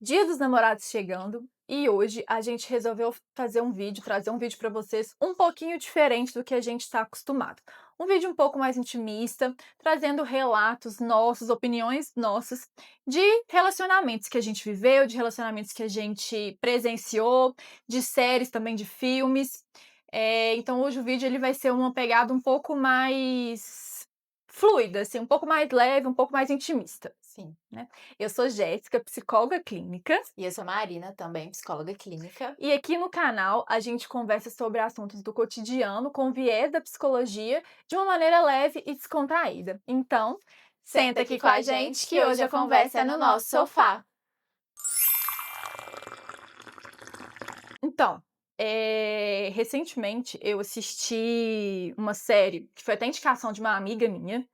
Dia dos Namorados chegando e hoje a gente resolveu fazer um vídeo, trazer um vídeo para vocês um pouquinho diferente do que a gente está acostumado. Um vídeo um pouco mais intimista, trazendo relatos nossos, opiniões nossas de relacionamentos que a gente viveu, de relacionamentos que a gente presenciou, de séries também, de filmes. Então hoje o vídeo ele vai ser uma pegada um pouco mais fluida, assim, um pouco mais leve, um pouco mais intimista, Sim. né? Eu sou Jéssica, psicóloga clínica, E eu sou Marina, também psicóloga clínica. e aqui no canal a gente conversa sobre assuntos do cotidiano com viés da psicologia de uma maneira leve e descontraída. Então, Senta senta aqui aqui com com a a gente gente que que hoje hoje a a conversa conversa é é no no nosso nosso sofá. sofá. Então, recentemente eu assisti uma série que foi até indicação de uma amiga minha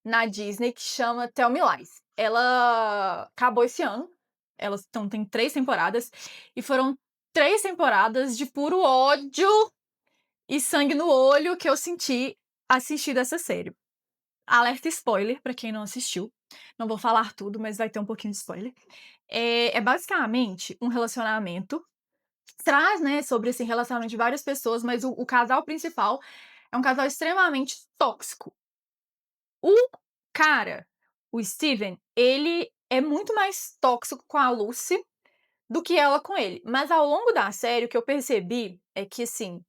na Disney que chama Tell Me Lies. Ela acabou esse ano. Tem 3 temporadas e foram 3 temporadas de puro ódio e sangue no olho que eu senti assistindo essa série. Alerta spoiler pra quem não assistiu. Não vou falar tudo, mas vai ter um pouquinho de spoiler. É basicamente um relacionamento. Traz, né, sobre esse relacionamento de várias pessoas, mas o casal principal é um casal extremamente tóxico. O cara, o Steven, ele é muito mais tóxico com a Lucy do que ela com ele. Mas ao longo da série, o que eu percebi é que, assim,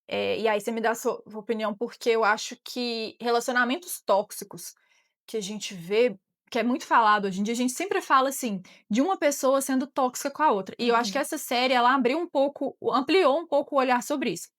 e aí você me dá a sua opinião, porque eu acho que relacionamentos tóxicos que a gente vê, que é muito falado hoje em dia, a gente sempre fala, assim, de uma pessoa sendo tóxica com a outra. E eu acho que Uhum. essa série, ela abriu um pouco, ampliou um pouco o olhar sobre isso.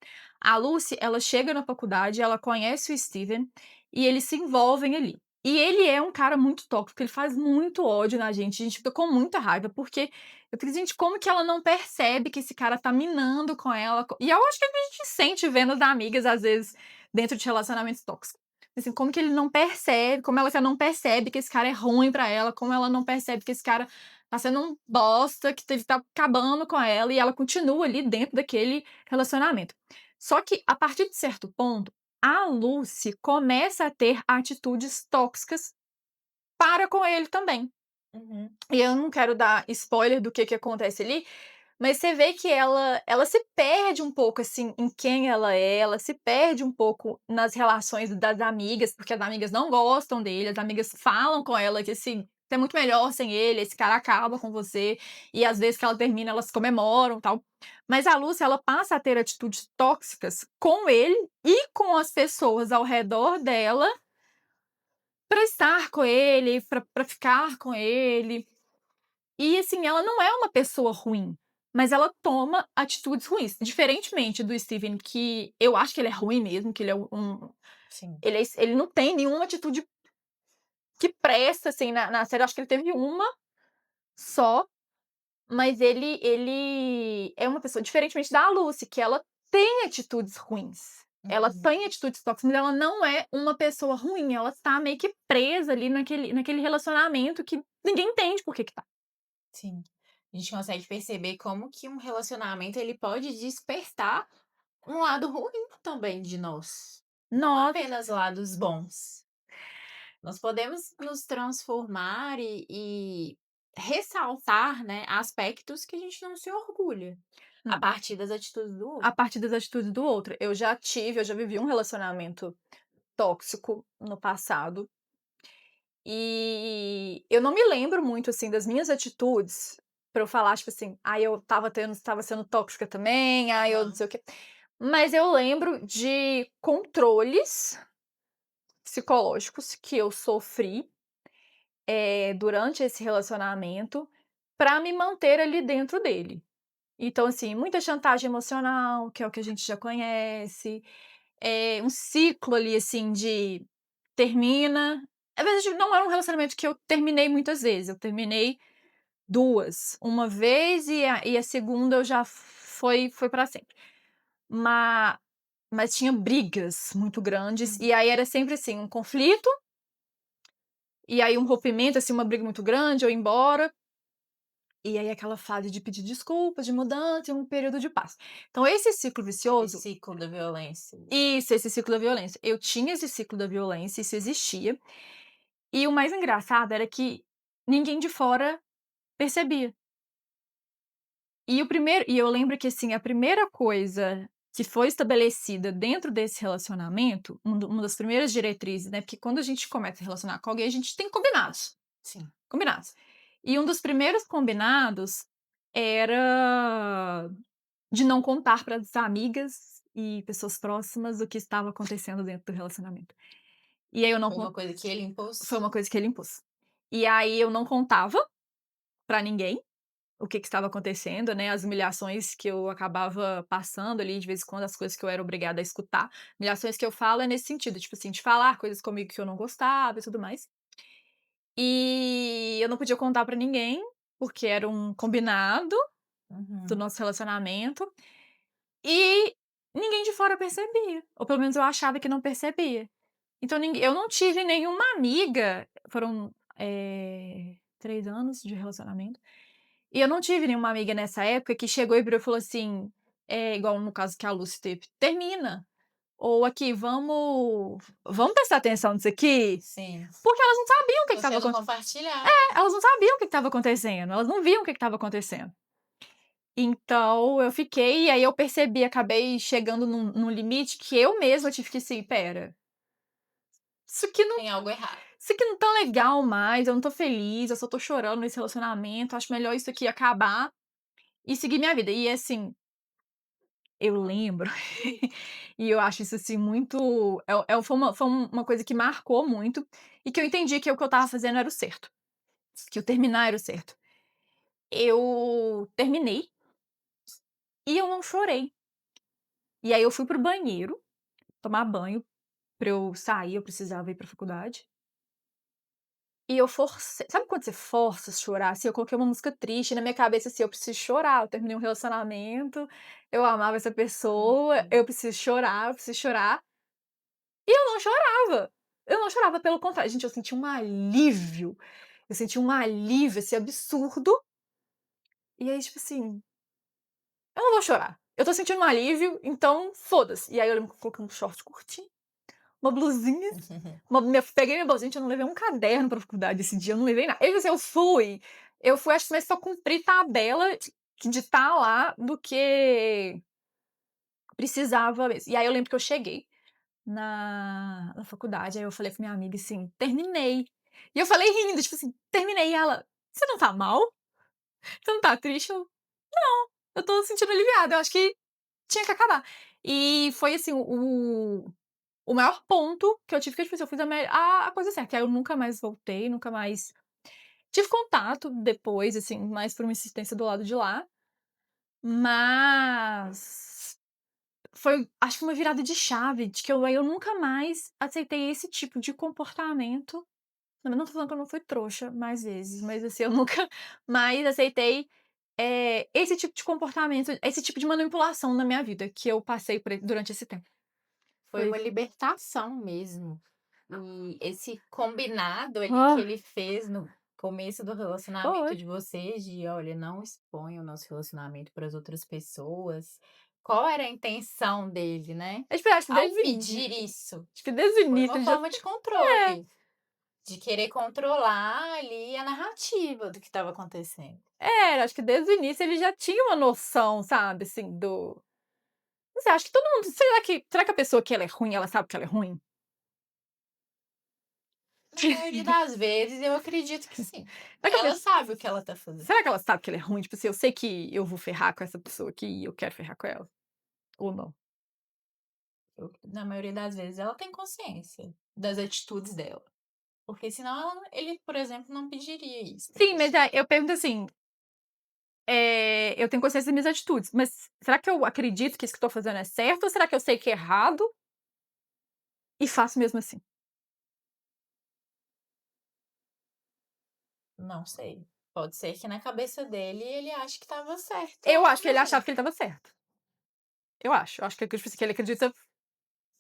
A Lucy, ela chega na faculdade, ela conhece o Steven e eles se envolvem ali. E ele é um cara muito tóxico, ele faz muito ódio na gente, a gente fica com muita raiva, porque eu fico, gente, como que ela não percebe que esse cara tá minando com ela? E eu acho que a gente sente vendo as amigas, às vezes, dentro de relacionamentos tóxicos. Assim, como que ele não percebe, como ela não percebe que esse cara é ruim pra ela, como ela não percebe que esse cara tá sendo um bosta, que ele tá acabando com ela e ela continua ali dentro daquele relacionamento. Só que, a partir de certo ponto, a Lucy começa a ter atitudes tóxicas para com ele também. Uhum. E eu não quero dar spoiler do que acontece ali, mas você vê que ela se perde um pouco, assim, em quem ela se perde um pouco nas relações das amigas, porque as amigas não gostam dele, as amigas falam com ela que, assim, "Você é muito melhor sem ele, esse cara acaba com você", e às vezes que ela termina, elas comemoram, tal. Mas a Lúcia, ela passa a ter atitudes tóxicas com ele e com as pessoas ao redor dela, pra estar com ele, pra ficar com ele. E assim, ela não é uma pessoa ruim, mas ela toma atitudes ruins. Diferentemente do Steven, que eu acho que ele é ruim mesmo, que ele é Sim. ele não tem nenhuma atitude que presta, assim, na série. Eu acho que ele teve uma só, mas ele é uma pessoa diferentemente da Lucy, que ela tem atitudes ruins. Ela Uhum. tem atitudes tóxicas, mas ela não é uma pessoa ruim, ela tá meio que presa ali naquele relacionamento que ninguém entende por que tá. Sim. A gente consegue perceber como que um relacionamento ele pode despertar um lado ruim também de nós, não Nossa. apenas lados bons. Nós podemos nos transformar e ressaltar, né, aspectos que a gente não se orgulha, a partir das atitudes do A outro. partir das atitudes do outro. Eu já vivi um relacionamento tóxico no passado, e eu não me lembro muito, assim, das minhas atitudes pra eu falar, tipo assim: "Ai, eu estava sendo tóxica também, ai, eu não Aham. sei o quê". Mas eu lembro de controles psicológicos que eu sofri, durante esse relacionamento, pra me manter ali dentro dele. Então, assim, muita chantagem emocional, que é o que a gente já conhece, um ciclo ali, assim, de termina. Às vezes não era um relacionamento que eu terminei muitas vezes, eu terminei 2, uma vez e a segunda eu já foi pra sempre. Ma mas tinha brigas muito grandes, Uhum. e aí era sempre assim, um conflito, e aí um rompimento, assim, uma briga muito grande, eu ia embora, e aí aquela fase de pedir desculpas, de mudança e um período de paz. Então esse ciclo Aquele vicioso. ciclo da violência. Isso, esse ciclo da violência. Eu tinha esse ciclo da violência, isso existia, e o mais engraçado era que ninguém de fora percebia. E eu lembro que, assim, a primeira coisa que foi estabelecida dentro desse relacionamento, uma das primeiras diretrizes, né, porque quando a gente começa a relacionar com alguém, a gente tem combinados, Sim. combinados. E um dos primeiros combinados era de não contar para as amigas e pessoas próximas o que estava acontecendo dentro do relacionamento. E aí eu não Foi con uma coisa que ele impôs? Foi uma coisa que ele impôs. E aí eu não contava pra ninguém o que estava acontecendo, né, as humilhações que eu acabava passando ali, de vez em quando, as coisas que eu era obrigada a escutar. Humilhações que eu falo é nesse sentido, tipo assim, de falar coisas comigo que eu não gostava e tudo mais. E eu não podia contar pra ninguém, porque era um combinado do Uhum. nosso relacionamento, e ninguém de fora percebia, ou pelo menos eu achava que não percebia. Então eu não tive nenhuma amiga, foram, 3 anos de relacionamento, e eu não tive nenhuma amiga nessa época que chegou e virou e falou assim, igual no caso que a Lucy teve: "Termina", ou aqui: "Vamos prestar atenção nisso aqui", Sim. porque elas não sabiam o que Você estava não acon compartilhava. elas não sabiam o que estava acontecendo, elas não viam o que estava acontecendo. Então eu fiquei, e aí eu percebi, acabei chegando num limite que eu mesma tive que assim: "Espera, isso aqui não Tem algo errado. isso aqui não tá legal mais, eu não tô feliz, eu só tô chorando nesse relacionamento, acho melhor isso aqui acabar e seguir minha vida". E assim, eu lembro, e eu acho isso assim muito foi uma coisa que marcou muito, e que eu entendi que o que eu estava fazendo era o certo, que o terminar era o certo. Eu terminei e eu não chorei. E aí eu fui para o banheiro tomar banho, pra eu sair, eu precisava ir pra faculdade. E eu forcei, sabe quando você força a chorar, assim, eu coloquei uma música triste na minha cabeça, assim, eu preciso chorar, eu terminei um relacionamento, eu amava essa pessoa, Uhum. eu preciso chorar, eu preciso chorar. E eu não chorava, pelo contrário, gente, eu senti um alívio, eu senti um alívio, assim, absurdo, e aí, tipo assim, eu não vou chorar, eu tô sentindo um alívio, então foda-se. E aí eu lembro que eu coloquei um short curtinho, uma blusinha, peguei minha bolsinha, gente, eu não levei um caderno pra faculdade esse dia, eu não levei nada. Eu, assim, eu fui acho que mais pra cumprir tabela de estar lá do que precisava mesmo. E aí eu lembro que eu cheguei na faculdade, aí eu falei com minha amiga assim: "Terminei". E eu falei rindo, tipo assim: "Terminei", e ela: "Você não tá mal? Você não tá triste?" Eu tô sentindo aliviada, eu acho que tinha que acabar. E foi assim, o maior ponto que eu tive, que tipo assim, eu fiz a coisa certa, aí eu nunca mais voltei, nunca mais tive contato depois, assim, mais por uma insistência do lado de lá, mas foi, acho que uma virada de chave, de que eu nunca mais aceitei esse tipo de comportamento. Não tô falando que eu não fui trouxa mais vezes, mas assim, eu nunca mais aceitei, esse tipo de comportamento, esse tipo de manipulação na minha vida, que eu passei durante esse tempo. Foi Foi uma libertação mesmo. E esse combinado ali que ah, ele fez no começo do relacionamento foi. de vocês, de: "Olha, não exponha o nosso relacionamento para as outras pessoas". Qual era a intenção dele, né, Acho que ao desde o pedir início, isso? acho que desde o Foi início uma ele já forma de é. controle, de querer controlar ali a narrativa do que estava acontecendo. É, acho que desde o início ele já tinha uma noção, sabe, assim, não sei, acho que todo mundo, será que a pessoa que ela é ruim, ela sabe que ela é ruim? Na maioria das vezes eu acredito que sim. Será que a Ela pesso sabe o que ela tá fazendo. será que ela sabe que ela é ruim? Tipo assim, eu sei que eu vou ferrar com essa pessoa aqui e eu quero ferrar com ela, ou não? Na maioria das vezes ela tem consciência das atitudes dela, porque senão ele, por exemplo, não pediria isso pra Sim, mas você. aí eu pergunto assim, eu tenho consciência das minhas atitudes, mas será que eu acredito que isso que eu tô fazendo é certo, ou será que eu sei que é errado e faço mesmo assim? Não sei. Pode ser que na cabeça dele ele ache que estava certo Eu ao acho que ele achava fazer. que ele estava certo. Eu acho que, tipo assim, que ele acredita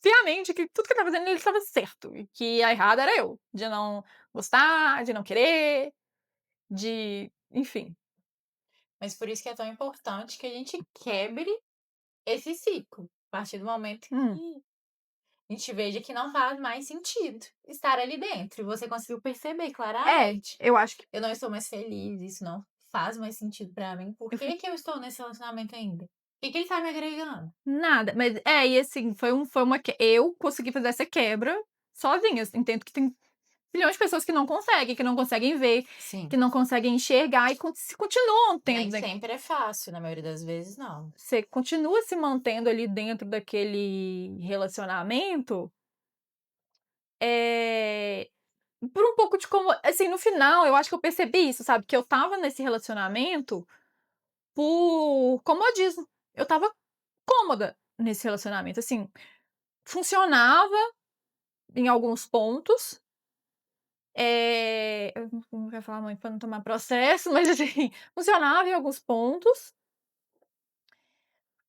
piamente que tudo que ele estava fazendo ele estava certo, e que a errada era eu, de não gostar, de não querer, de enfim. Mas por isso que é tão importante que a gente quebre esse ciclo, a partir do momento Hum. que a gente veja que não faz mais sentido estar ali dentro, e você conseguiu perceber É, claramente: eu acho que "Eu não estou mais feliz, isso não faz mais sentido pra mim. Por Eu que fico que eu estou nesse relacionamento ainda? O que que ele tá me agregando? nada, mas e assim, foi uma eu consegui fazer essa quebra sozinha, assim, entendo que tem bilhões de pessoas que não conseguem ver, que Sim, não conseguem enxergar e continuam tendo, nem né, sempre é fácil, na maioria das vezes não. você continua se mantendo ali dentro daquele relacionamento, eh, por um pouco de como assim, no final eu acho que eu percebi isso, sabe, que eu estava nesse relacionamento por comodismo, eu estava cômoda nesse relacionamento, assim, funcionava em alguns pontos, eu não quero falar muito pra não tomar processo, mas assim, funcionava em alguns pontos,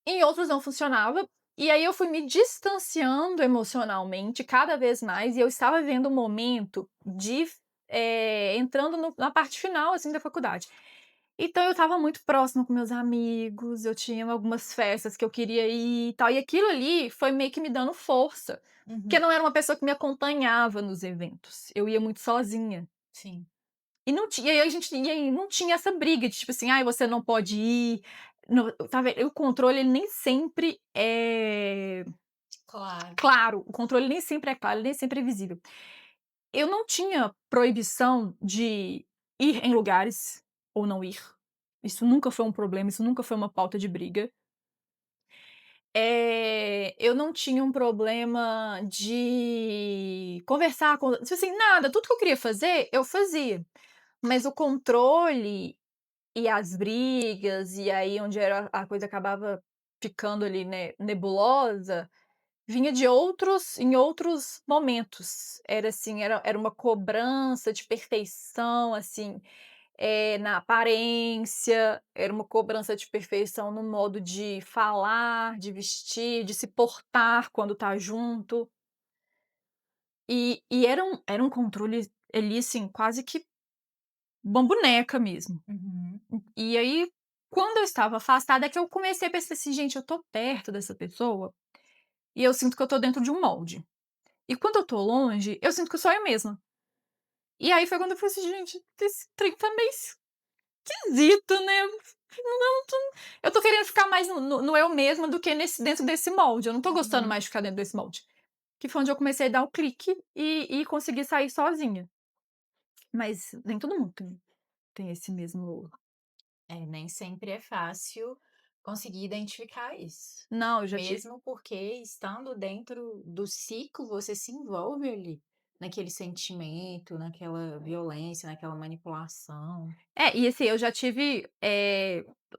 em outros não funcionava, e aí eu fui me distanciando emocionalmente cada vez mais, e eu estava vivendo um momento de entrando na parte final, assim, da faculdade. Então eu estava muito próxima com meus amigos, eu tinha algumas festas que eu queria ir e tal, e aquilo ali foi meio que me dando força, porque Uhum, eu não era uma pessoa que me acompanhava nos eventos, eu ia muito sozinha. sim, E não tinha e aí a gente e aí não tinha essa briga de tipo assim: "Ai, você não pode ir", no tá vendo, o controle ele nem sempre é claro. claro, o controle nem sempre é claro, ele nem sempre é visível. Eu não tinha proibição de ir em lugares ou não ir. Isso nunca foi um problema, isso nunca foi uma pauta de briga. Eu não tinha um problema de conversar com tipo assim, nada, tudo que eu queria fazer, eu fazia. Mas o controle e as brigas, e aí onde era a coisa acabava ficando ali, né, nebulosa, vinha de outros em outros momentos. Era assim, era uma cobrança de perfeição, assim, na aparência, era uma cobrança de perfeição no modo de falar, de vestir, de se portar quando tá junto. E era um controle ali, assim, quase que uma boneca mesmo. Uhum, E aí, quando eu estava afastada, é que eu comecei a pensar assim: "Gente, eu tô perto dessa pessoa e eu sinto que eu tô dentro de um molde. E quando eu tô longe, eu sinto que sou eu mesma". E aí foi quando eu falei assim: "Gente, esse trem tá meio esquisito, né, não tô eu tô querendo ficar mais no eu mesma do que dentro desse molde, eu não tô gostando uhum. mais de ficar dentro desse molde". Que foi onde eu comecei a dar o clique e conseguir sair sozinha. Mas nem todo mundo tem esse mesmo É, nem sempre é fácil conseguir identificar isso. não, eu já tive Mesmo porque estando dentro do ciclo, você se envolve ali, naquele sentimento, naquela violência, naquela manipulação. e assim, eu já tive,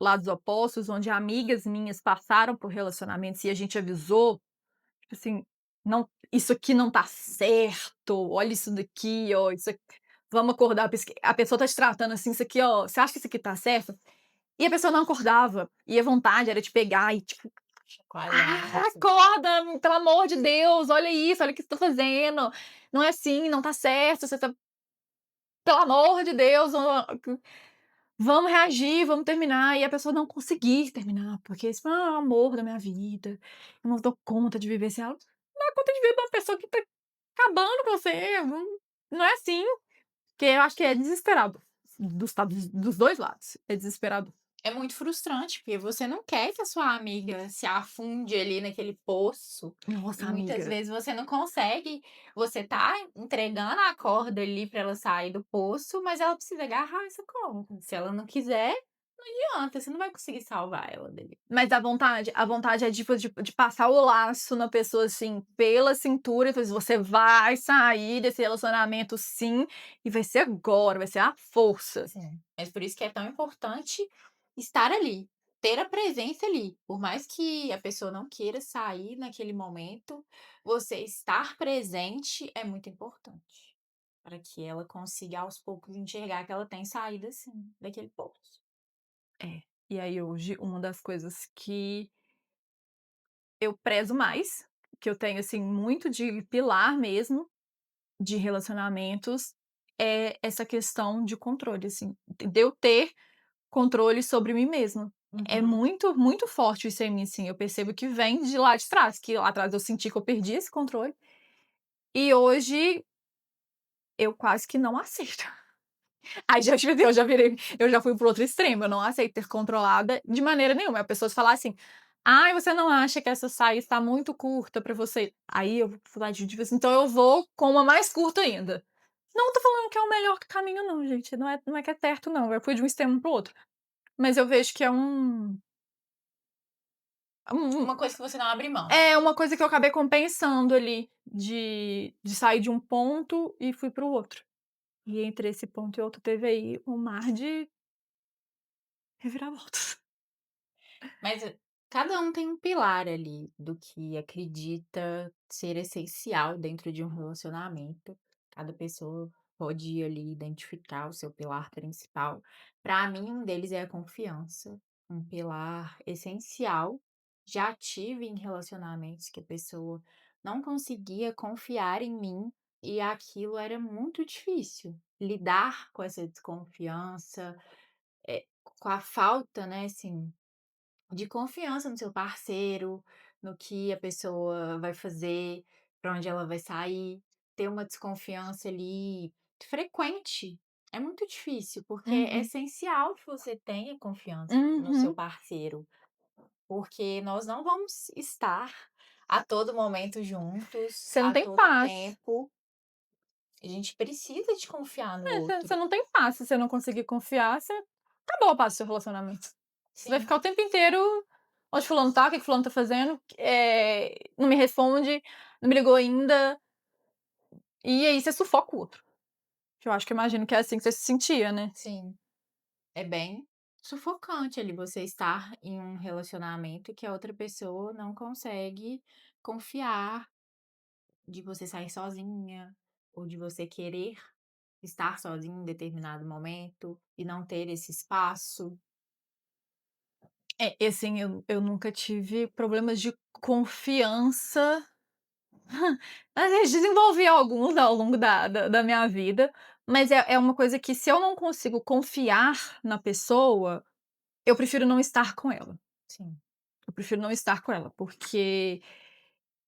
lados opostos, onde amigas minhas passaram por relacionamentos e a gente avisou, tipo assim: "Não, isso aqui não tá certo, olha isso daqui, ó, isso aqui vamos acordar, porque a pessoa tá te tratando assim, isso aqui, ó, você acha que isso aqui tá certo?". E a pessoa não acordava, e a vontade era de pegar e tipo: Chacoalhar, "Ah, assim. acorda, pelo amor de Deus, olha isso, olha o que você tá fazendo, não é assim, não tá certo, você tá pelo amor de Deus, vamos reagir, vamos terminar", e a pessoa não conseguir terminar, porque esse é o amor da minha vida, eu não dou conta de viver sem ela. Não dá conta de viver com uma pessoa que tá acabando com você, não é assim, porque eu acho que é desesperado, dos 2 lados, é desesperador. É muito frustrante, porque você não quer que a sua amiga se afunde ali naquele poço, e Nossa, muitas amiga. vezes você não consegue, você tá entregando a corda ali para ela sair do poço, mas ela precisa agarrar essa corda. Se ela não quiser, não adianta, você não vai conseguir salvar ela dali. Mas a vontade é tipo de passar o laço na pessoa, assim, pela cintura e falar assim: "Você vai sair desse relacionamento sim, e vai ser agora, vai ser à força". Sim. Mas por isso que é tão importante estar ali, ter a presença ali. Por mais que a pessoa não queira sair naquele momento, você estar presente é muito importante, para que ela consiga aos poucos enxergar que ela tem saída sim, daquele poço. É. E aí hoje uma das coisas que eu prezo mais, que eu tenho, assim, muito de pilar mesmo, de relacionamentos, é essa questão de controle, assim, de eu ter controle sobre mim mesma. É Uhum. muito, muito forte isso em mim, assim, eu percebo que vem de lá de trás, que lá atrás eu senti que eu perdi esse controle, e hoje eu quase que não acerto. Aí já tipo assim, eu já fui pro outro extremo, eu não aceito ser controlada de maneira nenhuma. A pessoa falar assim: "Ai, você não acha que essa saia está muito curta pra você?" Aí eu vou falar de tipo assim: "Então eu vou com uma mais curta ainda". Não tô falando que é o melhor caminho não, gente, não é que é certo não, eu fui de um extremo para o outro. Mas eu vejo que é um Uma coisa que você não abre mão. é uma coisa que eu acabei compensando ali, de sair de um ponto e fui para o outro. E entre esse ponto e outro teve aí um mar de reviravoltas. Mas cada um tem um pilar ali do que acredita ser essencial dentro de um relacionamento. Cada pessoa pode ir ali identificar o seu pilar principal. Para mim, um deles é a confiança, um pilar essencial. Já tive em relacionamentos que a pessoa não conseguia confiar em mim e aquilo era muito difícil. Lidar com essa desconfiança, com a falta, né, assim, de confiança no seu parceiro, no que a pessoa vai fazer, para onde ela vai sair, ter uma desconfiança ali frequente. É muito difícil, porque é Uhum. essencial que você tenha confiança no seu Uhum. parceiro, porque nós não vamos estar a todo momento juntos, Você não a tem todo paz. tempo. A gente precisa de confiar no Você outro. não tem paz, se você não conseguir confiar, você acabou a paz do seu relacionamento. Você vai Sim, ficar o tempo inteiro: "Onde fulano tá? O que que fulano tá fazendo? Não me responde, não me ligou ainda", e aí você sufoca o outro. Que eu acho que eu imagino que é assim que você se sentia, né? sim. É bem sufocante ali você estar em um relacionamento que a outra pessoa não consegue confiar, de você sair sozinha, ou de você querer estar sozinha em determinado momento e não ter esse espaço. E assim, eu nunca tive problemas de confiança. A gente desenvolvi alguns ao longo da minha vida, mas é uma coisa que se eu não consigo confiar na pessoa, eu prefiro não estar com ela. Sim. Eu prefiro não estar com ela, porque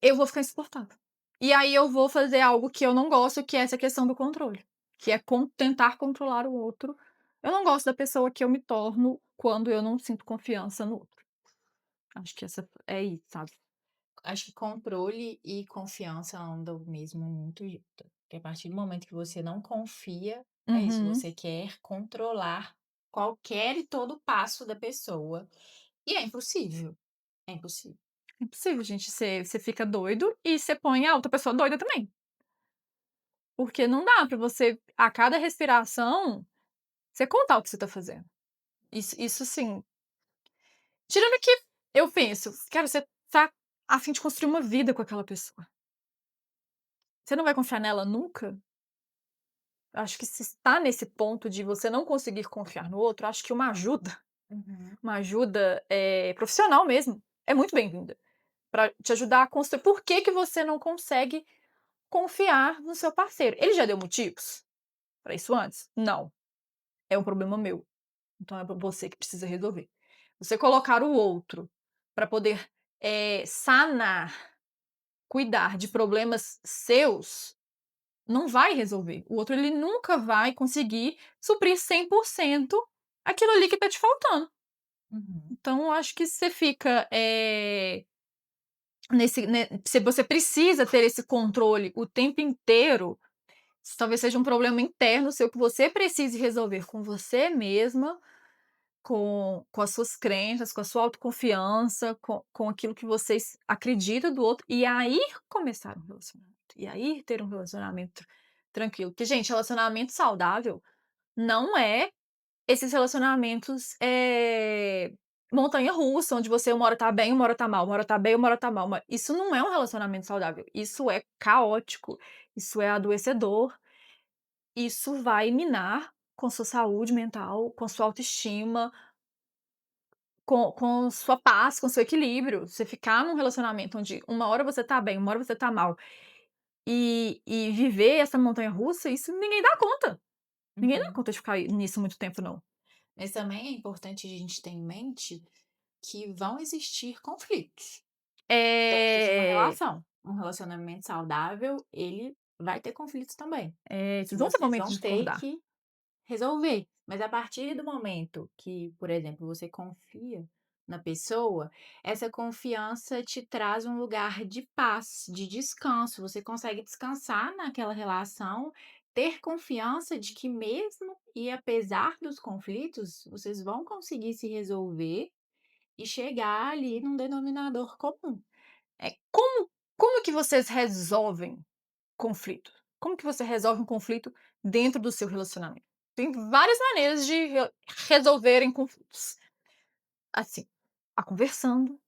eu vou ficar insuportável. E aí eu vou fazer algo que eu não gosto, que é essa questão do controle, que é tentar controlar o outro. Eu não gosto da pessoa que eu me torno quando eu não sinto confiança no outro. Acho que essa é isso, sabe? Acho que controle e confiança andam mesmo muito junto. Porque a partir do momento que você não confia, é isso, Uhum. você quer controlar qualquer e todo passo da pessoa. E é impossível. É impossível. É impossível, gente. Você fica doido e você põe a outra pessoa doida também. Porque não dá pra você, a cada respiração, você contar o que você tá fazendo. Isso sim. Tirando que eu penso, cara, você tá a fim de construir uma vida com aquela pessoa. Você não vai confiar nela nunca? Acho que se está nesse ponto de você não conseguir confiar no outro, acho que Uhum, uma ajuda, profissional mesmo, é muito bem-vinda, pra te ajudar a construir por que que você não consegue confiar no seu parceiro. Ele já deu motivos pra isso antes? Não. É um problema meu. Então é você que precisa resolver. Você colocar o outro para poder, sanar, cuidar de problemas seus, não vai resolver. O outro ele nunca vai conseguir suprir 100% aquilo ali que tá te faltando. uhum, Então eu acho que você fica, se você precisa ter esse controle o tempo inteiro, isso talvez seja um problema interno seu que você precise resolver com você mesma, com as suas crenças, com a sua autoconfiança, com aquilo que vocês acreditam do outro, e aí começar um relacionamento, e aí ter um relacionamento tranquilo. Porque, gente, relacionamento saudável não é esses relacionamentos, montanha-russa, onde você uma hora tá bem, uma hora tá mal, uma hora tá bem, uma hora tá mal, isso não é um relacionamento saudável, isso é caótico, isso é adoecedor, isso vai minar com sua saúde mental, com sua autoestima, com sua paz, com seu equilíbrio. Você ficar num relacionamento onde uma hora você tá bem, uma hora você tá mal, e viver essa montanha-russa, isso ninguém dá conta. Ninguém dá uhum. conta de ficar nisso muito tempo não. Mas também é importante a gente ter em mente que vão existir conflitos dentro de uma É, relação. Um relacionamento saudável, ele vai ter conflitos também, que vão ter vocês momentos vão de ter discordar. que resolver. Mas a partir do momento que, por exemplo, você confia na pessoa, essa confiança te traz um lugar de paz, de descanso. Você consegue descansar naquela relação, ter confiança de que mesmo e apesar dos conflitos, vocês vão conseguir se resolver e chegar ali num denominador comum. Como que vocês resolvem conflito? Como que você resolve um conflito dentro do seu relacionamento? Tem várias maneiras de resolverem conflitos. Assim, a conversando,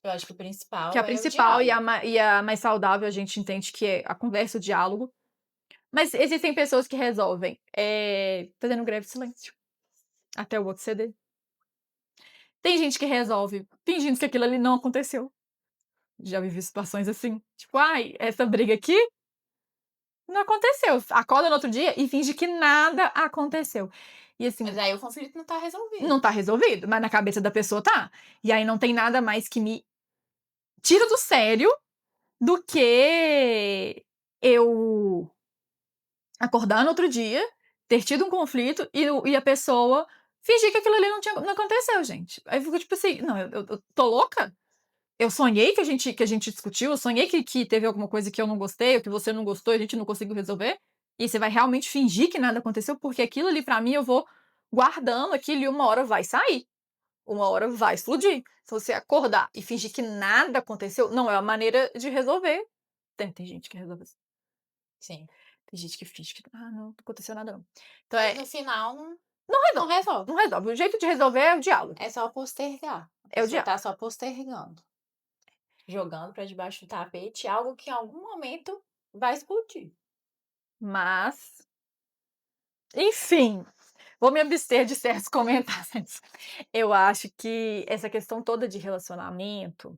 Eu acho que o que é a principal é o principal e diálogo. a mais saudável, a gente entende que é a conversa, o diálogo. Mas existem pessoas que resolvem, fazendo greve de silêncio, até o outro ceder. Tem gente que resolve fingindo que aquilo ali não aconteceu. Já vivi situações assim, tipo: "Ai, essa briga aqui não aconteceu". Acorda no outro dia e finge que nada aconteceu. E Mas assim, aí o conflito não está não resolvido. tá resolvido, mas na cabeça da pessoa tá. E aí não tem nada mais que me tira do sério do que eu acordar no outro dia, ter tido um conflito e a pessoa fingir que aquilo ali não aconteceu, gente. Aí eu fico tipo assim: "Não, eu tô louca? Eu sonhei que a gente discutiu, eu sonhei que teve alguma coisa que eu não gostei ou que você não gostou e a gente não conseguiu resolver, e você vai realmente fingir que nada aconteceu, porque aquilo ali pra mim eu vou guardando aquilo e uma hora vai sair, uma hora vai explodir. Se você acordar e fingir que nada aconteceu, não é a maneira de resolver. Tem gente que resolve assim, Sim. tem gente que finge que: "Ah, não aconteceu nada não". Então Mas no final não não resolve, resolve. não resolve. O jeito de resolver é o diálogo, É só postergar. A é o pessoa diálogo. tá só postergando, jogando pra debaixo do tapete algo que em algum momento vai explodir. Mas, enfim, vou me abster de certos comentários. Eu acho que essa questão toda de relacionamento,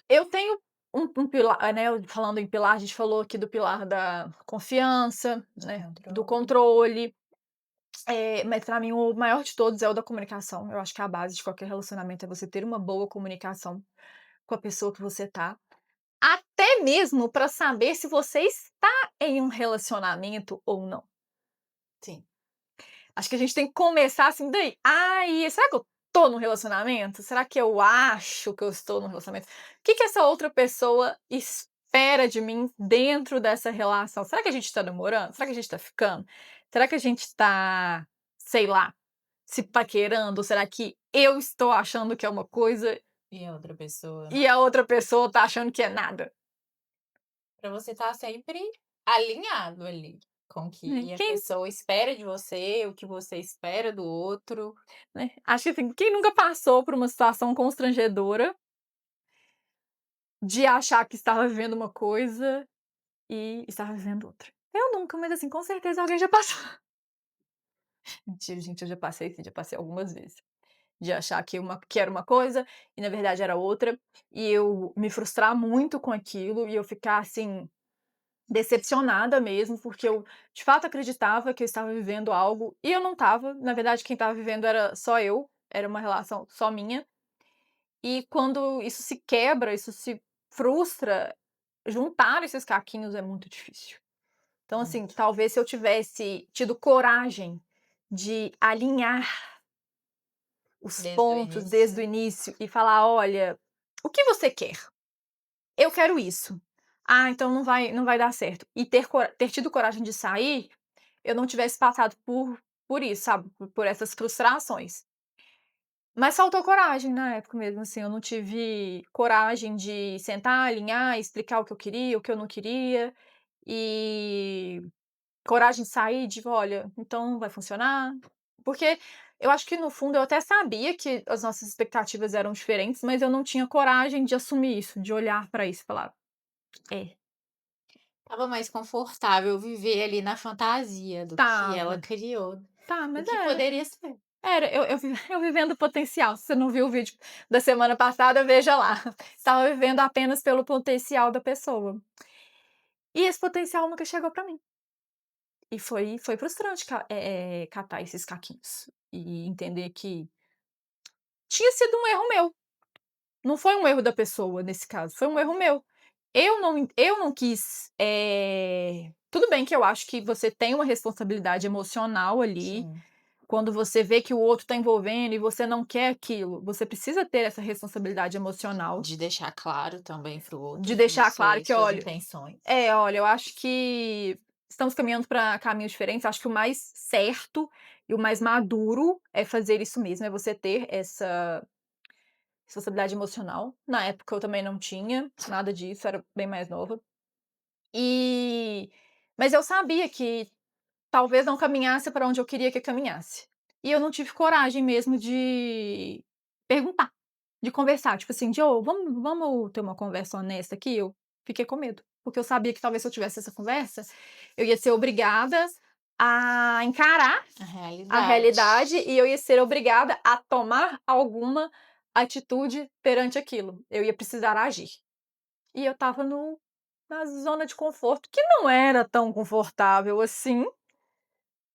eu tenho um pilar, né, falando em pilar, a gente falou aqui do pilar da confiança, De né, do controle. controle, mas pra mim o maior de todos é o da comunicação. Eu acho que a base de qualquer relacionamento é você ter uma boa comunicação com a pessoa que você tá, até mesmo pra saber se você está em um relacionamento ou não. Sim. Acho que a gente tem que começar assim daí. Ai, será que eu tô num relacionamento? Será que eu acho que eu estou num relacionamento? O que que essa outra pessoa espera de mim dentro dessa relação? Será que a gente tá namorando? Será que a gente tá ficando? Será que a gente tá, sei lá, se paquerando? Ou será que eu estou achando que é uma coisa E a outra pessoa, e a outra pessoa tá achando que é nada? pra você estar sempre alinhado ali com o Né? que a pessoa espera de você, o que você espera do outro. Acho que assim, quem nunca passou por uma situação constrangedora de achar que estava vivendo uma coisa e estava vivendo outra. Eu nunca, mas assim, com certeza alguém já passou. Mentira, gente, eu já passei sim, já passei algumas vezes. De achar que era uma coisa e na verdade era outra, e eu me frustrar muito com aquilo e eu ficar assim, decepcionada mesmo, porque eu de fato acreditava que eu estava vivendo algo e eu não estava. Na verdade, quem estava vivendo era só eu, era uma relação só minha. E quando isso se quebra, isso se frustra, juntar esses caquinhos é muito difícil. Então, assim, Muito. talvez se eu tivesse tido coragem de alinhar os Desde o pontos desde o início. início e falar: "Olha, o que você quer? Eu quero isso. Ah, então não vai dar certo". E ter tido coragem de sair, eu não tivesse passado por isso, sabe, por essas frustrações. Mas faltou coragem na época mesmo, assim, eu não tive coragem de sentar, alinhar, explicar o que eu queria, o que eu não queria, e coragem de sair, de: "Olha, então não vai funcionar". Porque eu acho que no fundo eu até sabia que as nossas expectativas eram diferentes, mas eu não tinha coragem de assumir isso, de olhar pra isso e falar: "É, Estava mais confortável viver ali na fantasia do que ela estava. criou, Tá, do mas que era". poderia ser. Era, eu vivendo o potencial. Se você não viu o vídeo da semana passada, veja lá. Estava vivendo apenas pelo potencial da pessoa. E esse potencial nunca chegou pra mim. E foi frustrante catar esses caquinhos e entender que tinha sido um erro meu. Não foi um erro da pessoa nesse caso, foi um erro meu. eu não quis, tudo bem que eu acho que você tem uma responsabilidade emocional ali, Sim. quando você vê que o outro tá envolvendo e você não quer aquilo, você precisa ter essa responsabilidade emocional, De deixar claro também para o de outro que deixar claro que: suas "Olha, intenções. olha, eu acho que estamos caminhando para caminhos diferentes, acho que o mais certo e o mais maduro é fazer isso mesmo, é você ter essa responsabilidade emocional". Na época eu também não tinha nada disso, era bem mais nova. E mas eu sabia que talvez não caminhasse para onde eu queria que caminhasse. E eu não tive coragem mesmo de perguntar, de conversar, tipo assim, de: "Ô, vamos ter uma conversa honesta aqui?". Eu fiquei com medo, porque eu sabia que talvez se eu tivesse essa conversa, eu ia ser obrigada a encarar A a realidade. realidade e eu ia ser obrigada a tomar alguma atitude perante aquilo. Eu ia precisar agir. E eu estava no na zona de conforto, que não era tão confortável assim,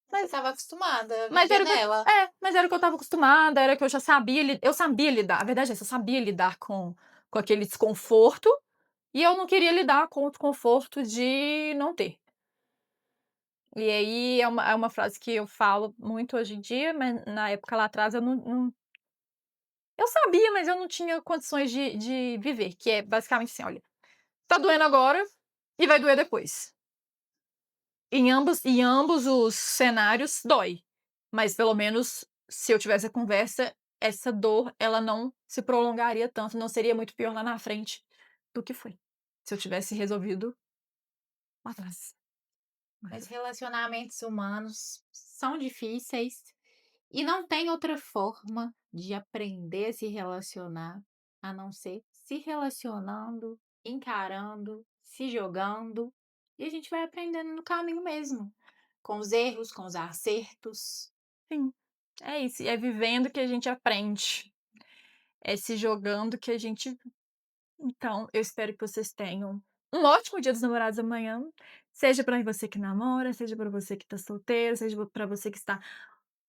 Você mas estava acostumada a mas viver era o que eu nela. mas era o que eu estava acostumada, era que eu já sabia eu sabia lidar, a verdade é essa, eu sabia lidar com aquele desconforto, e eu não queria lidar com o desconforto de não ter. E aí é uma frase que eu falo muito hoje em dia, mas na época lá atrás eu não eu sabia, mas eu não tinha condições de viver, que é basicamente assim: "Olha, tá doendo agora e vai doer depois". Em ambos os cenários dói, mas pelo menos se eu tivesse a conversa, essa dor ela não se prolongaria tanto, não seria muito pior lá na frente do que foi, se eu tivesse resolvido lá atrás. Mas Mas relacionamentos humanos são difíceis e não tem outra forma de aprender a se relacionar a não ser se relacionando, encarando, se jogando, e a gente vai aprendendo no caminho mesmo, com os erros, com os acertos. sim, é isso, e é vivendo que a gente aprende, é se jogando que a gente então eu espero que vocês tenham um ótimo Dia dos Namorados amanhã, seja pra você que namora, seja pra você que tá solteiro, seja pra você que está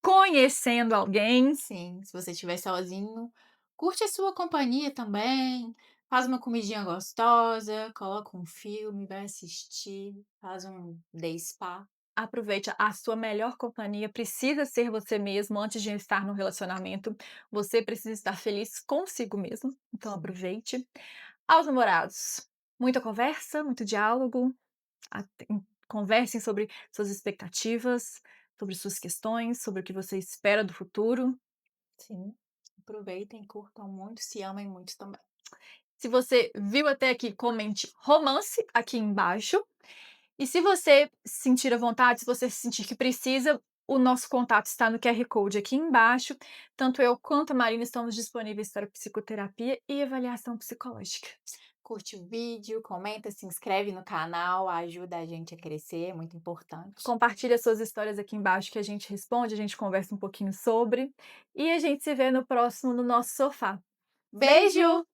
conhecendo alguém. Sim, se você estiver sozinho, curte a sua companhia também, faz uma comidinha gostosa, coloca um filme, vai assistir, faz um day spa. Aproveite, a sua melhor companhia precisa ser você mesmo antes de estar no relacionamento. Você precisa estar feliz consigo mesmo, então Sim, aproveite. Aos namorados, muita conversa, muito diálogo, conversem sobre suas expectativas, sobre suas questões, sobre o que você espera do futuro. sim. Aproveitem, curtam muito, se amem muito também. Se você viu até aqui, comente romance aqui embaixo. E se você sentir à vontade, se você sentir que precisa, o nosso contato está no QR Code aqui embaixo. Tanto eu quanto a Marina estamos disponíveis para psicoterapia e avaliação psicológica. Curte o vídeo, comenta, se inscreve no canal, ajuda a gente a crescer, é muito importante. Compartilha suas histórias aqui embaixo que a gente responde, a gente conversa um pouquinho sobre. E a gente se vê no próximo no nosso sofá. Beijo! Beijo!